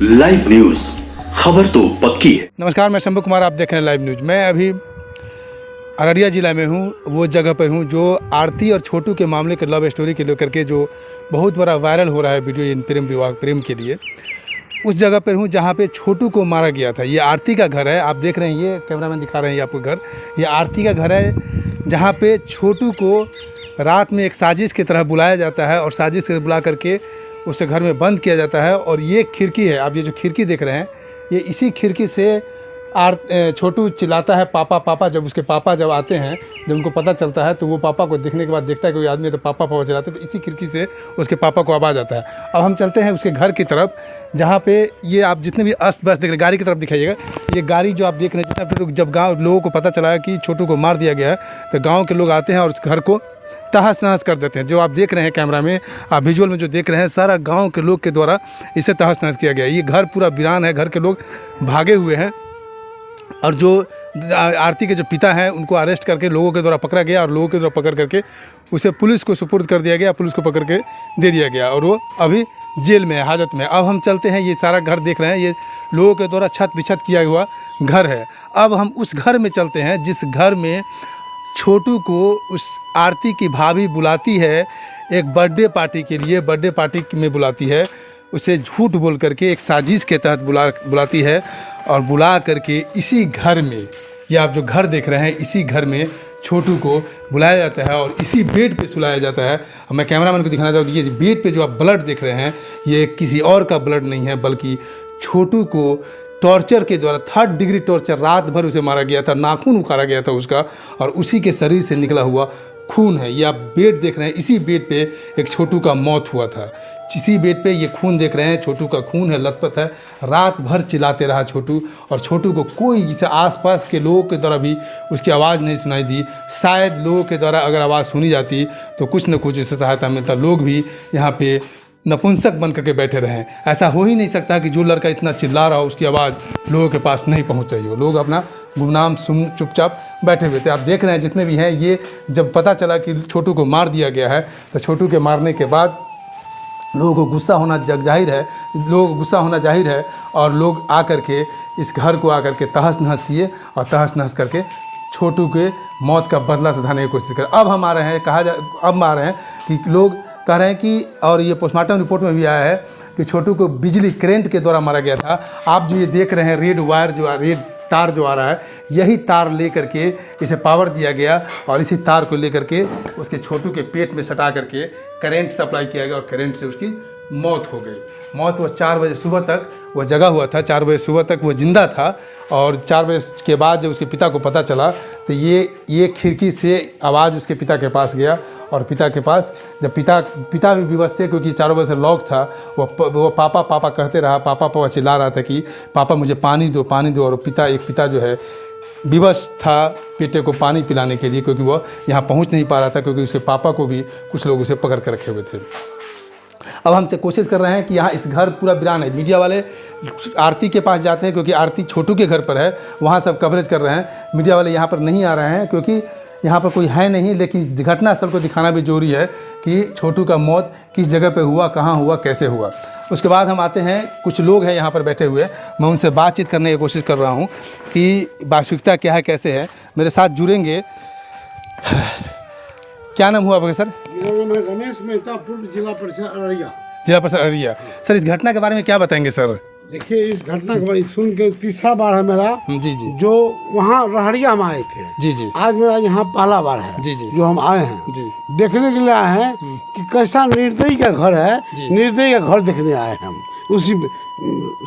Live news, खबर तो पक्की है। नमस्कार, मैं शंभू कुमार, आप देख रहे हैं लाइव न्यूज। मैं अभी अररिया ज़िला में हूँ, वो जगह पर हूँ जो आरती और छोटू के मामले के लव स्टोरी के लेकर के जो बहुत बड़ा वायरल हो रहा है वीडियो इन प्रेम विवाह प्रेम के लिए। उस जगह पर हूँ जहाँ पे छोटू को मारा गया था। ये आरती का घर है, आप देख रहे हैं, ये कैमरामैन दिखा रहे हैं ये आपको घर। ये आरती का घर है जहाँ पे छोटू को रात में एक साजिश की तरह बुलाया जाता है और साजिश से बुला करके उसे घर में बंद किया जाता है। और ये खिड़की है, आप ये जो खिड़की देख रहे हैं, ये इसी खिड़की से छोटू चिल्लाता है पापा पापा। जब उसके पापा जब आते हैं, जब उनको पता चलता है तो वो पापा को देखने के बाद देखता है कोई आदमी है तो पापा पापा चिल्लाते हैं, तो इसी खिड़की से उसके पापा को आवाज़ आता है। अब हम चलते हैं उसके घर की तरफ, जहाँ पे ये आप जितने भी अस्त व्यस्त देख रहे हैं, गाड़ी की तरफ दिखाइएगा। ये गाड़ी जो आप देख रहे हैं, जितना जब गाँव लोगों को पता चला है कि छोटू को मार दिया गया है तो गाँव के लोग आते हैं और उस घर को तहस नहस कर देते हैं। जो आप देख रहे हैं कैमरा में, आप विजुअल में जो देख रहे हैं, सारा गांव के लोग के द्वारा इसे तहस नहस किया गया है। ये घर पूरा वीरान है, घर के लोग भागे हुए हैं। और जो आरती के जो पिता हैं उनको अरेस्ट करके लोगों के द्वारा पकड़ा गया और लोगों के द्वारा पकड़ करके उसे पुलिस को सुपुर्द कर दिया गया, पुलिस को पकड़ के दे दिया गया और वो अभी जेल में है, हाजत में। अब हम चलते हैं, ये सारा घर देख रहे हैं, ये लोगों के द्वारा छत बिछत किया हुआ घर है। अब हम उस घर में चलते हैं जिस घर में छोटू को उस आरती की भाभी बुलाती है एक बर्थडे पार्टी के लिए। बर्थडे पार्टी में बुलाती है, उसे झूठ बोल करके एक साजिश के तहत बुलाती है और बुला करके इसी घर में, ये आप जो घर देख रहे हैं, इसी घर में छोटू को बुलाया जाता है और इसी बेड पे सुलाया जाता है। मैं कैमरामैन को दिखाना चाहूँ, ये बेड पे जो आप ब्लड देख रहे हैं, ये किसी और का ब्लड नहीं है, बल्कि छोटू को टॉर्चर के द्वारा 3rd डिग्री टॉर्चर, रात भर उसे मारा गया था, नाखून उखाड़ा गया था उसका और उसी के शरीर से निकला हुआ खून है। ये आप बेड देख रहे हैं, इसी बेड पे एक छोटू का मौत हुआ था। इसी बेड पे ये खून देख रहे हैं, छोटू का खून है, लथपथ है। रात भर चिल्लाते रहा छोटू और छोटू को कोई, जिसे आसपास के लोगों के द्वारा भी उसकी आवाज़ नहीं सुनाई दी। शायद लोगों के द्वारा अगर आवाज़ सुनी जाती तो कुछ न कुछ इससे सहायता मिलता। लोग भी यहाँ पे नपुंसक बन करके बैठे रहें। ऐसा हो ही नहीं सकता कि जो लड़का इतना चिल्ला रहा हो उसकी आवाज़ लोगों के पास नहीं पहुंच रही हो। लोग अपना गुमनाम सुन चुपचाप बैठे हुए थे। आप देख रहे हैं जितने भी हैं, ये जब पता चला कि छोटू को मार दिया गया है तो छोटू के मारने के बाद लोगों को गुस्सा होना जाहिर है, लोगों को गुस्सा होना जाहिर है और लोग आकर के इस घर को आकर के तहस नहस किए और तहस नहस करके छोटू के मौत का बदला सुधारने की कोशिश करें। अब हम आ रहे हैं, अब आ रहे हैं कि लोग कह रहे हैं कि, और ये पोस्टमार्टम रिपोर्ट में भी आया है कि छोटू को बिजली करंट के द्वारा मारा गया था। आप जो ये देख रहे हैं रेड वायर, जो रेड तार जो आ रहा है, यही तार लेकर के इसे पावर दिया गया और इसी तार को लेकर के उसके छोटू के पेट में सटा करके करंट सप्लाई किया गया और करंट से उसकी मौत हो गई। मौत वो 4 बजे सुबह तक वो जगा हुआ था, 4 बजे सुबह तक वो जिंदा था। और 4 बजे के बाद जब उसके पिता को पता चला तो ये खिड़की से आवाज़ उसके पिता के पास गया और पिता के पास जब पिता भी विवश थे क्योंकि 4 बजे से लॉक था। वो पापा पापा कहते रहा, पापा पापा चिल्ला रहा था कि पापा मुझे पानी दो पानी दो। और एक पिता जो है विवश था बेटे को पानी पिलाने के लिए, क्योंकि वो यहाँ पहुँच नहीं पा रहा था क्योंकि उसके पापा को भी कुछ लोग उसे पकड़ कर रखे हुए थे। अब हम कोशिश कर रहे हैं कि यहाँ इस घर पूरा वीरान है। मीडिया वाले आरती के पास जाते हैं क्योंकि आरती छोटू के घर पर है, वहाँ सब कवरेज कर रहे हैं। मीडिया वाले यहाँ पर नहीं आ रहे हैं क्योंकि यहाँ पर कोई है नहीं, लेकिन घटनास्थल को दिखाना भी जरूरी है कि छोटू का मौत किस जगह पे हुआ, कहाँ हुआ, कैसे हुआ। उसके बाद हम आते हैं, कुछ लोग हैं यहाँ पर बैठे हुए, मैं उनसे बातचीत करने की कोशिश कर रहा हूँ कि वास्तविकता क्या है, कैसे है। मेरे साथ जुड़ेंगे। क्या नाम हुआ आपका सर? मेरा नाम है रमेश मेहता, पूर्व जिला परिषद अररिया। जिला परिषद अररिया। सर, इस घटना के बारे में क्या बताएंगे सर? देखिए, इस घटना के बारे में सुन के तीसरा बार है मेरा। जी जी। जो वहाँ रहरिया हम आए थे, जी जी, आज मेरा यहाँ पहला बार है। जी जी। जो हम आए हैं जी, देखने के लिए आए हैं कि कैसा निर्दयी का घर है। निर्दयी का घर देखने आए हैं हम, उसी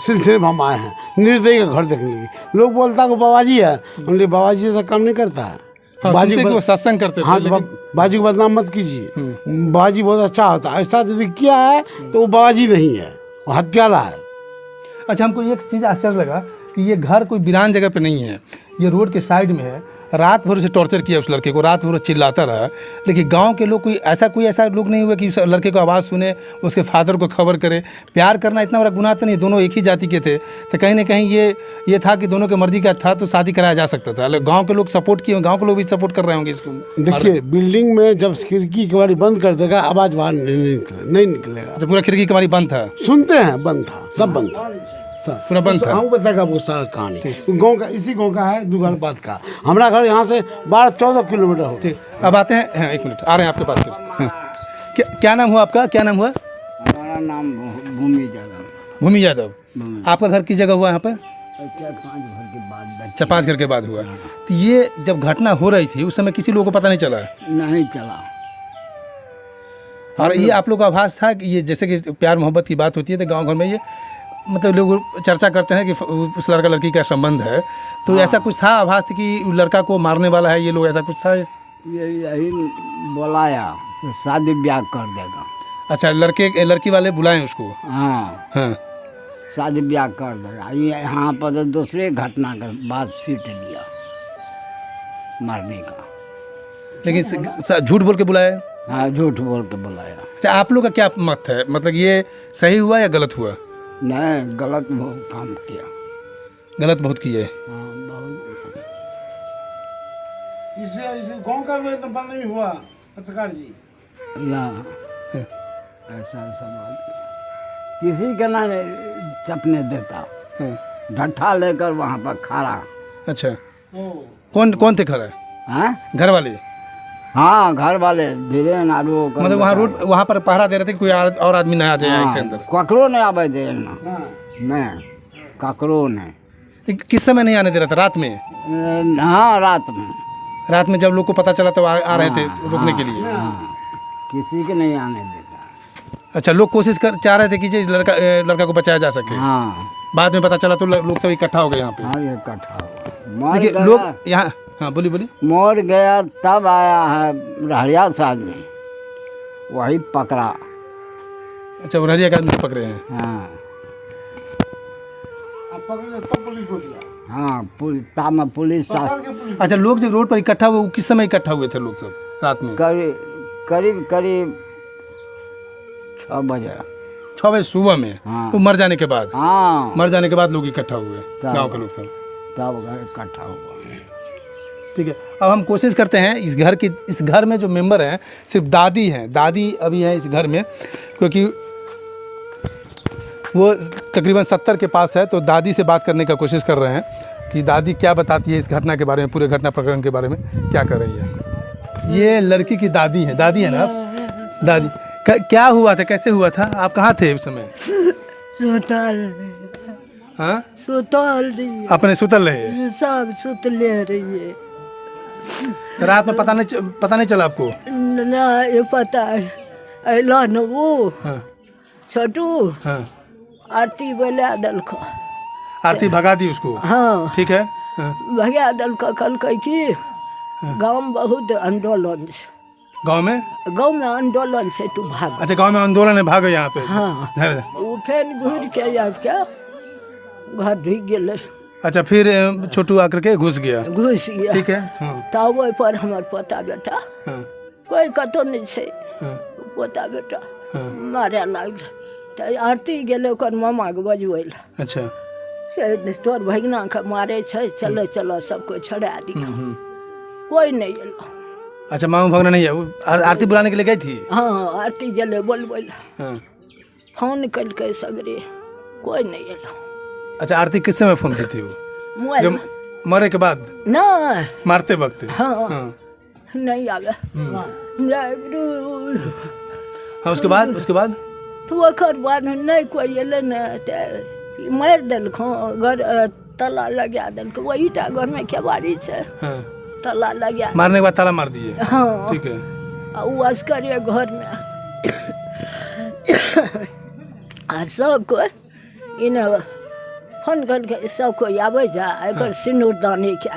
सिलसिले में हम आए हैं निर्दयी का घर देखने के लिए। लोग बोलता है कि बाबाजी है, हमने बाबाजी ऐसा काम नहीं करता है। बाजी को सत्संग करते थे। हाँ, तो बाजी को बदनाम मत कीजिए, बाबाजी बहुत अच्छा होता है। ऐसा यदि किया है तो वो बाबाजी नहीं है, वो हत्यारा है। अच्छा, हमको एक चीज़ आश्चर्य लगा कि ये घर कोई वीरान जगह पे नहीं है, ये रोड के साइड में है। रात भर उसे टॉर्चर किया उस लड़के को, रात भर चिल्लाता रहा, लेकिन गांव के लोग कोई ऐसा लोग नहीं हुए कि उस लड़के को आवाज़ सुने, उसके फादर को खबर करे। प्यार करना इतना बड़ा गुनाह तो नहीं, दोनों एक ही जाति के थे, तो कहीं ना कहीं ये था कि दोनों की मर्जी का था तो शादी कराया जा सकता था। गांव के लोग सपोर्ट किए, गांव के लोग भी सपोर्ट कर रहे होंगे इसको। देखिए, बिल्डिंग में जब खिड़की कबाड़ी बंद कर देगा, आवाज़ बाहर नहीं निकलेगा। तो पूरा खिड़की कबाड़ी बंद था, सुनते हैं बंद था, सब बंद था। पूरा बंद था। हम बताएगा आपको सारा कहानी। गांव का, इसी गांव का है, 2 घर बाद का। हमारा घर यहाँ से 12-14 किलोमीटर हो। ठीक, अब आते हैं। हाँ, 1 मिनट, आ रहे हैं आपके पास से। हाँ। क्या नाम हुआ आपका? क्या नाम हुआ? हमारा नाम भूमि यादव। भूमि यादव। आपका घर किस जगह हुआ यहाँ पर? 4-5 घर के बाद। 4-5 घर के बाद हुआ। तो ये जब घटना हो रही थी उस समय किसी लोगों को पता नहीं चला? नहीं चला। और ये आप लोग का आभास था कि ये जैसे कि प्यार मोहब्बत की बात होती है तो गांव घर में ये मतलब लोग चर्चा करते हैं कि उस लड़का लड़की का संबंध है, तो ऐसा कुछ था आभास थी कि लड़का को मारने वाला है ये लोग, ऐसा कुछ था? यही बुलाया शादी ब्याह कर देगा। अच्छा, लड़की वाले बुलाएं उसको? हाँ हाँ, शादी ब्याह कर देगा। ये यहाँ पर तो दूसरे घटना का बाद सीट लिया मारने का। लेकिन झूठ बोल के बुलाया? हाँ, झूठ बोल के बुलाया। अच्छा, आप लोग का क्या मत है, मतलब ये सही हुआ या गलत हुआ? नहीं, गलत बहुत काम किया। गलत बहुत किए। हाँ, बहुत। इसे गांव का भी तो बंद नहीं हुआ पत्रकार जी। ऐसा बात किसी का ना चपने देता। ढट्ठा लेकर वहाँ पर खड़ा। अच्छा, कौन थे खड़ा? हाँ, घर वाले? हाँ, घर वाले धीरेन आलू। मतलब वहाँ रोड वहाँ पर पहरा दे रहे थे कोई और आदमी ना आ जाए इसके अंदर? ककरो नहीं आवे दे ना। नहीं, ककरो नहीं। किस समय नहीं आने दे रहा था? रात में? हाँ, रात में जब लोग को पता चला तो आ रहे थे रोकने के लिए? किसी के नहीं आने देता। अच्छा, लोग कोशिश चाह रहे थे कि लड़का को बचाया जा सके। हाँ, बाद में पता चला तो लोग सब इकट्ठा हो गए यहाँ पे। हाँ, ये इकट्ठा हुआ। देखिए लोग यहाँ। हाँ, बोलिए। मोर गया तब आया है रहरिया से आदमी, वही पकड़ा। अच्छा, वो रहरिया का आदमी पकड़े हैं? हाँ, पकड़े तब पुलिस को दिया। हाँ, पुलिस। अच्छा, लोग जब रोड पर इकट्ठा हुए, किस समय इकट्ठा हुए थे लोग सब रात में? करीब 6 बजे। 6 बजे सुबह में? हाँ। वो मर जाने के बाद? हाँ, मर जाने के बाद लोग इकट्ठा हुए गांव के लोग सब? तब इकट्ठा हुआ। ठीक है, अब हम कोशिश करते हैं इस घर में जो मेंबर हैं सिर्फ दादी हैं। दादी अभी हैं इस घर में, क्योंकि वो तकरीबन 70 के पास है, तो दादी से बात करने का कोशिश कर रहे हैं कि दादी क्या बताती है इस घटना के बारे में, पूरे घटना प्रकरण के बारे में क्या कर रही है। ये लड़की की दादी है ना आप? दादी, क्या हुआ था, कैसे हुआ था, आप कहाँ थे उस समय? हाँ, अपने सुतल रहे? सब सुतले रहिए। रात में पता नहीं चला आपको? ना, ये पता है अला न वो। हाँ। छोटू। हाँ। आरती बोला दल को। आरती भगा दी उसको? हाँ, ठीक है। हाँ। भगा दल को कल कि गाँव में बहुत आंदोलन। गांव में आंदोलन से तू भाग। अच्छा, गांव में आंदोलन है, भागो यहाँ पे? हाँ, वो फिर घूर के अब क्या घर ढुक गए। अच्छा, फिर छोटू आकर के घुस गया? ठीक है। हाँ। तब ओहि पर हमार पोता बेटा। हाँ। कोई कतो नहीं छे। हाँ। पोता बेटा। हाँ। मारे लागल तो आरती गेले ओकर मामा के बजबै ला। अच्छा, से तोर भगना के मारे छे, चलो सबको छोड़ा दिया। कोई नहीं एलो। अच्छा, मामा भगना नहीं है, वो आरती बुलाने के लिए गई थी? हाँ, आरती गेले बोलबै ला। हाँ। फोन कल के सगरे कोई नहीं एलो। अच्छा, आरती किस समय फोन की थी वो? मोबाइल जब मरे के बाद? ना, मारते वक्त? हाँ। हाँ। नहीं आवे। हाँ, उसके बाद तो ओकर बाद नहीं कोई एले न, मार देलखो, घर ताला लगा देलको। वही टा घर में केवाड़ी छे। हाँ। ताला लगा, मारने के बाद ताला मार दिए? हाँ। ठीक है। वो अस्करे घर में आ सबको इन्हें फोन करके सबको आबै जा, एकर सिनुरदानी क्या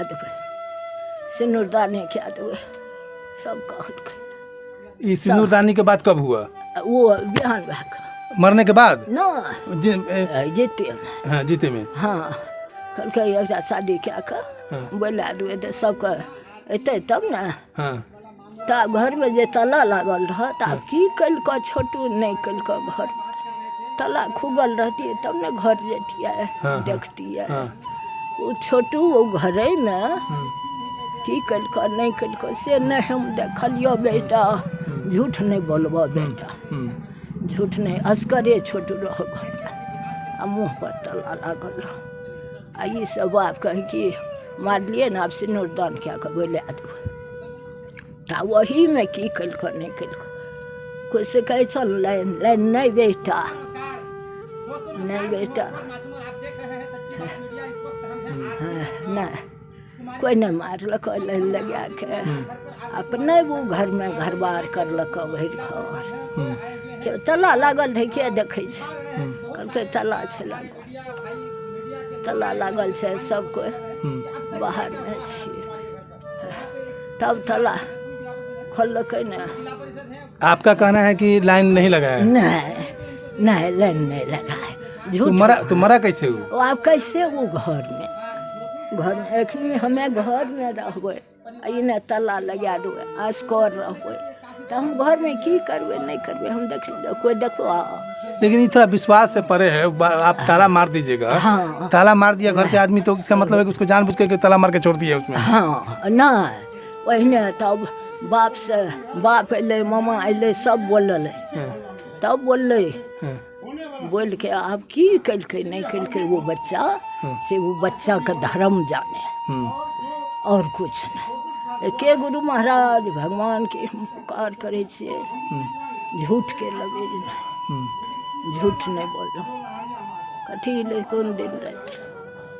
देबै, सब कहलकै। ये सिंदूरदानी के बाद कब हुआ? वो बिहान भाग मरने के बाद? ना, जीते में। हाँ, जीते में। हाँ, कहलकै एकरा शादी क्या कर बोला देबै तऽ सबके अयतै तब ने। हाँ। तब घर में जे ताला लागल रह, तब की कलको छोटू नहीं कलको घर में ताला खुगल रहती तब न घर जतिए। हाँ। देखतिए। हाँ। वो छोटू वो घरे में की कलको नहीं कलको से नहीं हम देखलियो बेटा। झूठ नहीं बोलबो बेटा, झूठ नहीं। अस्करे छोटू रह घर। आ मुँह पर तला लागल रहो। आ ये सब बाप कहे कि मार लिए ना आप सिंदूर दान क्या कर बोले देव। ता वही में की कलको नहीं कलको कुछ से कहे चल लाइन लाइन नहीं बेटा नहीं बेटा नहीं कोई नहीं मारलक लाइन लगा के अपने वो घर में घर बार करलक भर घर के तला लागल रहे के देखे कहलकै तला छै लागल तला लागल छै सब कोई बाहर में छियै तब तला खोलकै ने। आपका कहना है कि लाइन नहीं लगा है? नहीं लाइन नहीं लगा है। तो मरा कैसे हो? आप कैसे वो घर में एखनी हमें घर में रहबै इन्हें तला लगा देबै आसकर रहबै तो हम घर में की करबै नहीं करबै हम देख कोई देखो। लेकिन ये थोड़ा विश्वास से परे है। आप ताला मार दीजिएगा। हाँ। ताला मार दिया घर के आदमी तो इसका मतलब है कि उसको जानबूझ के ताला मार के छोड़ दिया उसमें। हाँ नहीं वहीने तब बाप से बाप अल मामा अल सब बोलल तब बोललै बोल के आप की कलकै नहीं कलकै वो बच्चा से वो बच्चा का धर्म जाने और कुछ नहीं। के गुरु महाराज भगवान के हम पुकार करे छे झूठ के लगे झूठ नहीं बोलो कथी ले कौन दिन रात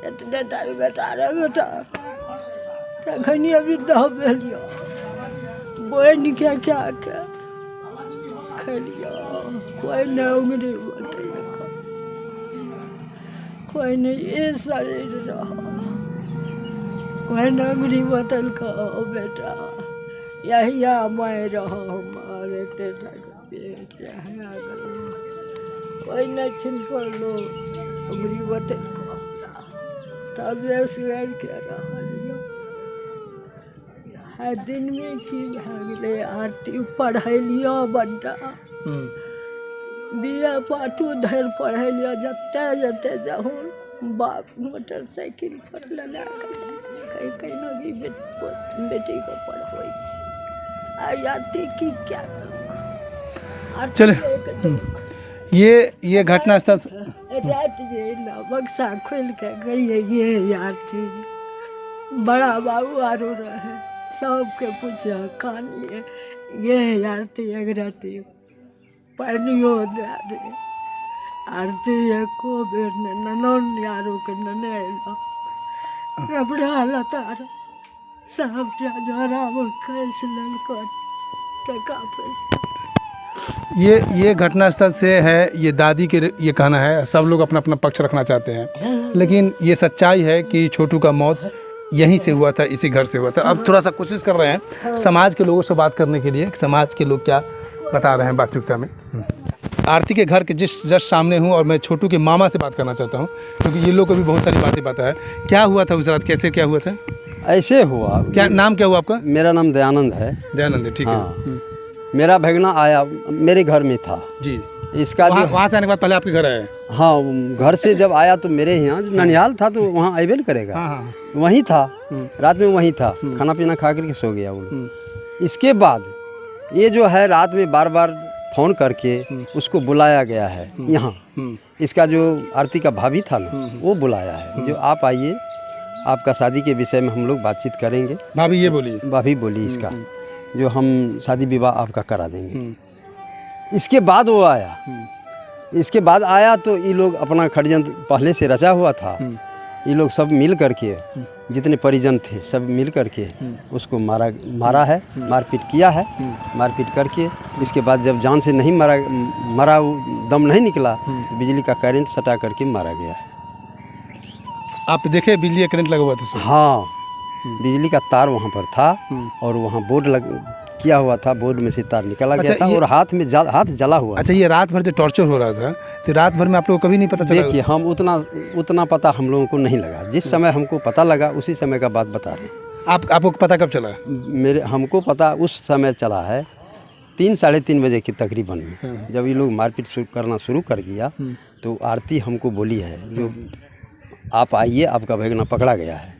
इतने टाइम बेटा रे बेटा तखनी अभी दह भेलियो बोन क्या क्या क्या खलियो कोई नहीं उंगली बतैलक कोई नहीं ये शरीर रहा कोई नहीं उंगली बतैलक बेटा यही मैं रहो हमारे तेरा पेट कोई नहीं छिनकर लो उंगली बतैलक तब शेर के रहा दिन में की भगले आरती पढ़लियो बड्डा बिया पाटू धर पढ़लियो जते जते जाहूँ बाप मोटरसाइकिल पर लगा कहीं कहीं भी बेटी को पढ़बै आरती की क्या चले ये घटना स्थल रात जे बक्सा खोल के गई ये आरती बड़ा बाबू आरो रहे सबके पूछा कहानी ये आरती अगरती पानियो दे दे आरती एको बेर ननन यारो के नने कपड़ा लतार सब जरा वो कैस ललको टका पैसा। ये घटना स्थल से है। ये दादी के ये कहना है। सब लोग अपना अपना पक्ष रखना चाहते हैं लेकिन ये सच्चाई है कि छोटू का मौत यहीं से हुआ था, इसी घर से हुआ था। अब थोड़ा सा कोशिश कर रहे हैं समाज के लोगों से बात करने के लिए समाज के लोग क्या बता रहे हैं वास्तविकता में। आरती के घर के जस्ट सामने हूँ और मैं छोटू के मामा से बात करना चाहता हूँ क्योंकि ये लोग को भी बहुत सारी बातें पता है। क्या हुआ था उस रात, कैसे क्या हुआ था? ऐसे हुआ। क्या नाम क्या हुआ आपका? मेरा नाम दयानंद है। दयानंद, ठीक है। मेरा भगना आया मेरे घर में था जी। इसका वहाँ से आने के बाद पहले आपके घर आया? हाँ, घर से जब आया तो मेरे यहाँ ननिहाल था तो वहाँ अवेल करेगा। हाँ। वहीं था, रात में वहीं था, खाना पीना खा करके सो गया वो। इसके बाद ये जो है रात में बार बार फ़ोन करके उसको बुलाया गया है यहाँ। इसका जो आरती का भाभी था ना वो बुलाया है जो आप आइए, आपका शादी के विषय में हम लोग बातचीत करेंगे। भाभी ये बोली? भाभी बोली इसका जो हम शादी विवाह आपका करा देंगे। इसके बाद वो आया। इसके बाद आया तो ये लोग अपना षड्यंत्र पहले से रचा हुआ था। ये लोग सब मिल करके जितने परिजन थे सब मिल करके उसको मारा है, मारपीट किया है। मारपीट करके इसके बाद जब जान से नहीं मरा दम नहीं निकला तो बिजली का करंट सटा करके मारा गया है। आप देखे बिजली का करंट लगा हुआ था? हाँ, बिजली का तार वहाँ पर था और वहाँ बोर्ड किया हुआ था, बोर्ड में से तार निकला गया था और हाथ जला हुआ। अच्छा, ये रात भर जो टॉर्चर हो रहा था तो रात भर में आप लोगों को कभी नहीं पता चला? देखिए, हम उतना पता हम लोगों को नहीं लगा। जिस समय हमको पता लगा उसी समय का बात बता रहे हैं। आपको पता कब चला? हमको पता उस समय चला है 3 साढ़े 3 बजे के तकरीबन में। जब ये लोग मारपीट करना शुरू कर दिया तो आरती हमको बोली है जो आप आइए, आपका भगना पकड़ा गया है।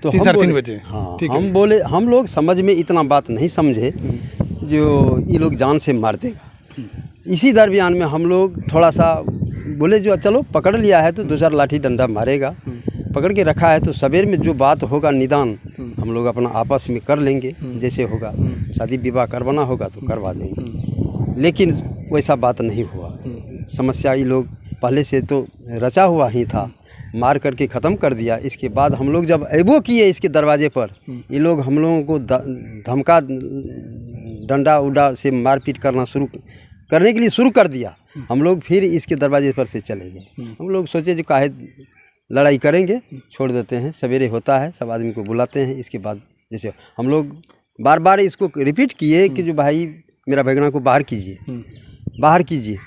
तो 3 बजे? हाँ, हम बोले, हम लोग समझ में इतना बात नहीं समझे जो ये लोग जान से मार देगा। इसी दरमियान में हम लोग थोड़ा सा बोले जो चलो पकड़ लिया है तो 2-4 लाठी डंडा मारेगा, पकड़ के रखा है तो सवेर में जो बात होगा निदान हम लोग अपना आपस में कर लेंगे, जैसे होगा शादी विवाह करवाना होगा तो करवा देंगे। लेकिन वैसा बात नहीं हुआ। समस्या ये लोग पहले से तो रचा हुआ ही था, मार करके ख़त्म कर दिया। इसके बाद हम लोग जब एबो किए इसके दरवाजे पर, ये लोग हम लोगों को धमका डंडा उडा से मारपीट करने के लिए शुरू कर दिया। हम लोग फिर इसके दरवाजे पर से चले गए। हम लोग सोचे जो काहे लड़ाई करेंगे, छोड़ देते हैं, सवेरे होता है, सब आदमी को बुलाते हैं। इसके बाद जैसे हम लोग बार बार इसको रिपीट किए कि जो भाई मेरा भगना को बाहर कीजिए, बाहर कीजिए,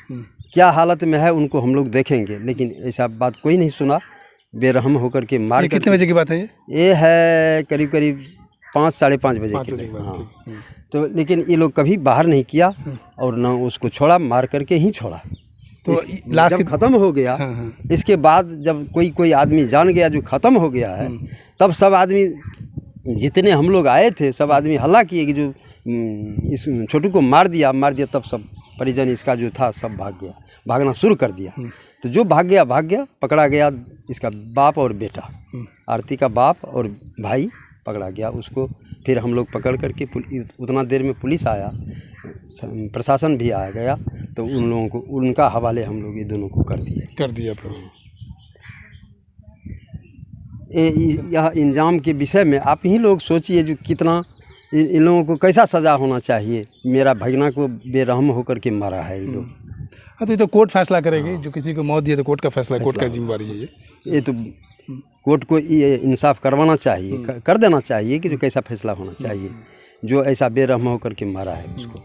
क्या हालत में है उनको हम लोग देखेंगे। लेकिन ऐसा बात कोई नहीं सुना, बेरहम होकर के मार। कितने बजे की बात है ये है करीब करीब 5-5:30 बजे की। हाँ, तो लेकिन ये लोग कभी बाहर नहीं किया और ना उसको छोड़ा, मार करके ही छोड़ा। तो लास्ट जब ख़त्म हो गया, इसके बाद जब कोई आदमी जान गया जो ख़त्म हो गया है, तब सब आदमी जितने हम लोग आए थे सब आदमी हल्ला किए कि जो इस छोटू को मार दिया। तब सब परिजन इसका जो था सब भागना शुरू कर दिया। तो जो भाग गया, पकड़ा गया। इसका बाप और बेटा, आरती का बाप और भाई पकड़ा गया। उसको फिर हम लोग पकड़ करके उतना देर में पुलिस आया, प्रशासन भी आ गया, तो उन लोगों को उनका हवाले हम लोग ये दोनों को कर दिया। यह इंजाम के विषय में आप ही लोग सोचिए जो कितना इन लोगों को कैसा सज़ा होना चाहिए। मेरा भगना को बेरहम होकर के मारा है ये लोग। हाँ, तो ये तो कोर्ट फैसला करेगी। जो किसी को मौत दिए तो कोर्ट का फैसला, कोर्ट का जिम्मेवारी है ये तो कोर्ट को ये इंसाफ करवाना चाहिए, कर देना चाहिए कि जो कैसा फैसला होना चाहिए। जो ऐसा बेरहम होकर के मारा है उसको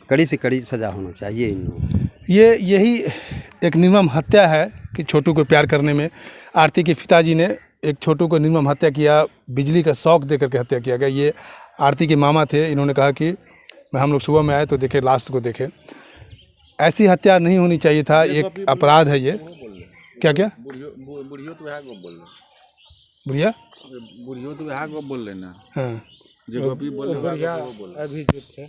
कड़ी से कड़ी सज़ा होना चाहिए इन लोगों। यही एक निर्मम हत्या है कि छोटू को प्यार करने में आरती के पिताजी ने एक छोटू को निर्मम हत्या किया, बिजली का शॉक देकर के हत्या किया गया। ये आरती के मामा थे, इन्होंने कहा कि हम लोग सुबह में आए तो देखे, लास्ट को देखे। ऐसी हत्या नहीं होनी चाहिए था, एक अपराध है ये। क्या बुढ़ियो तो वहाँ को बोल लेना। हाँ, अभी जो थे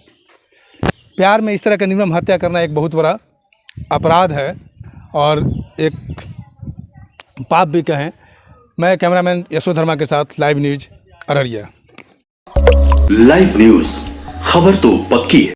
प्यार में इस तरह का निर्मम हत्या करना एक बहुत बड़ा अपराध है और एक पाप भी कहें। मैं कैमरामैन यशोधर्मा के साथ live news Araria. Live news, खबर तो पक्की है।